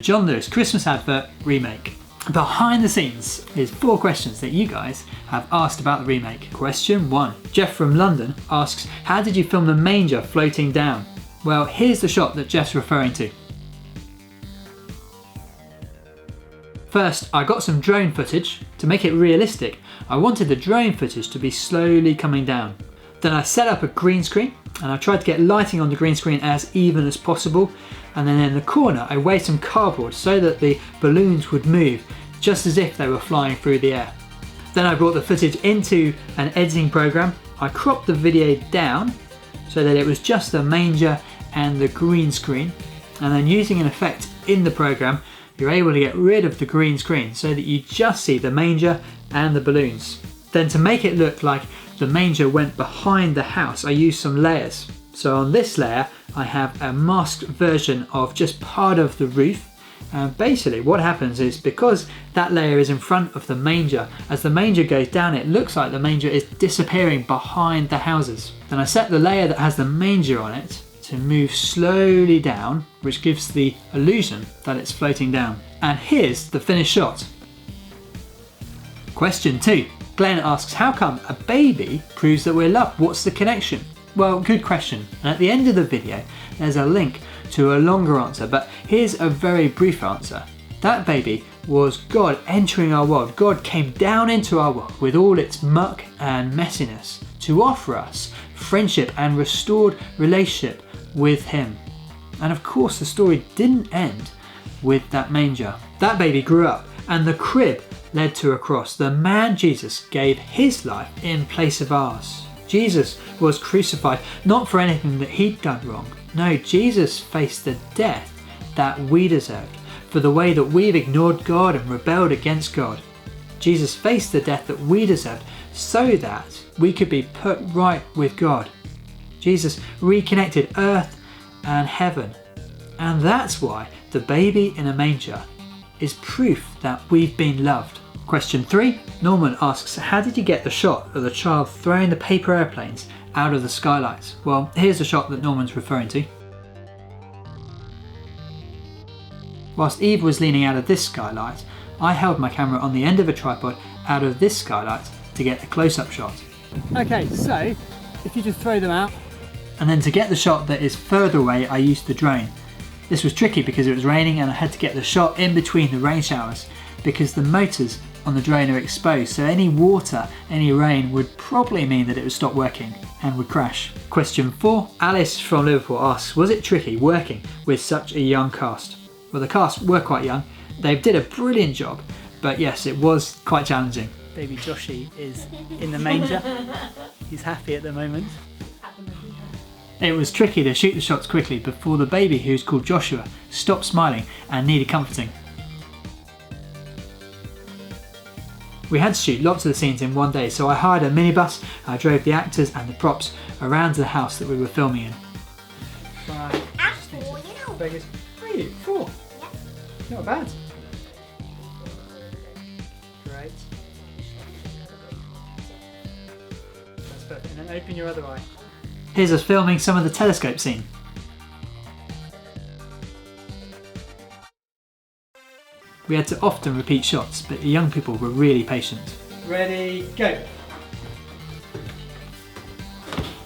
John Lewis Christmas Advert Remake. Behind the scenes is 4 questions that you guys have asked about the remake. Question 1. Jeff from London asks, how did you film the manger floating down? Well, here's the shot that Jeff's referring to. First, I got some drone footage. To make it realistic, I wanted the drone footage to be slowly coming down. Then I set up a green screen and I tried to get lighting on the green screen as even as possible. And then in the corner, I waved some cardboard so that the balloons would move just as if they were flying through the air. Then I brought the footage into an editing program. I cropped the video down so that it was just the manger and the green screen. And then using an effect in the program, you're able to get rid of the green screen so that you just see the manger and the balloons. Then to make it look like the manger went behind the house, I used some layers. So on this layer, I have a masked version of just part of the roof. And basically what happens is, because that layer is in front of the manger, as the manger goes down, it looks like the manger is disappearing behind the houses. Then I set the layer that has the manger on it to move slowly down, which gives the illusion that it's floating down. And here's the finished shot. Question 2. Glenn asks, how come a baby proves that we're loved? What's the connection? Well, good question. And at the end of the video, there's a link to a longer answer, but here's a very brief answer. That baby was God entering our world. God came down into our world with all its muck and messiness to offer us friendship and restored relationship with Him. And of course, the story didn't end with that manger. That baby grew up and the crib led to a cross. The man Jesus gave His life in place of ours. Jesus was crucified not for anything that He'd done wrong. No, Jesus faced the death that we deserved for the way that we've ignored God and rebelled against God. Jesus faced the death that we deserved so that we could be put right with God. Jesus reconnected earth and heaven. And that's why the baby in a manger is proof that we've been loved. Question 3. Norman asks, how did you get the shot of the child throwing the paper airplanes out of the skylights? Well, here's the shot that Norman's referring to. Whilst Eve was leaning out of this skylight, I held my camera on the end of a tripod out of this skylight to get the close-up shot. Okay, so if you just throw them out. And then to get the shot that is further away, I used the drone. This was tricky because it was raining and I had to get the shot in between the rain showers because the motors on the drone are exposed, so any water, any rain would probably mean that it would stop working and would crash. Question 4. Alice from Liverpool asks, was it tricky working with such a young cast? Well, the cast were quite young. They did a brilliant job, but yes, it was quite challenging. Baby Joshy is in the manger. He's happy at the moment. It was tricky to shoot the shots quickly before the baby, who's called Joshua, stopped smiling and needed comforting. We had to shoot lots of the scenes in one day, so I hired a minibus. I drove the actors and the props around the house that we were filming in. 5, 6, 3, 4. Yeah. Not bad. Great. That's perfect. And then open your other eye. Here's us filming some of the telescope scene. We had to often repeat shots, but the young people were really patient. Ready, go!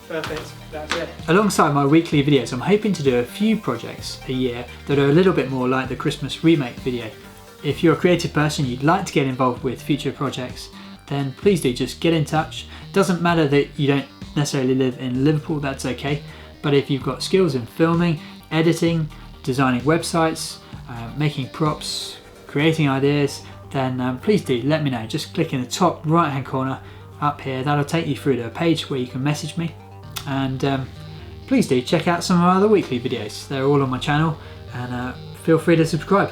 Perfect, that's it. Alongside my weekly videos, I'm hoping to do a few projects a year that are a little bit more like the Christmas remake video. If you're a creative person, you'd like to get involved with future projects, then please do just get in touch. Doesn't matter that you don't necessarily live in Liverpool, that's okay. But if you've got skills in filming, editing, designing websites, making props, creating ideas, then please do let me know. Just click in the top right hand corner up here. That'll take you through to a page where you can message me. And please do check out some of my other weekly videos. They're all on my channel, and feel free to subscribe.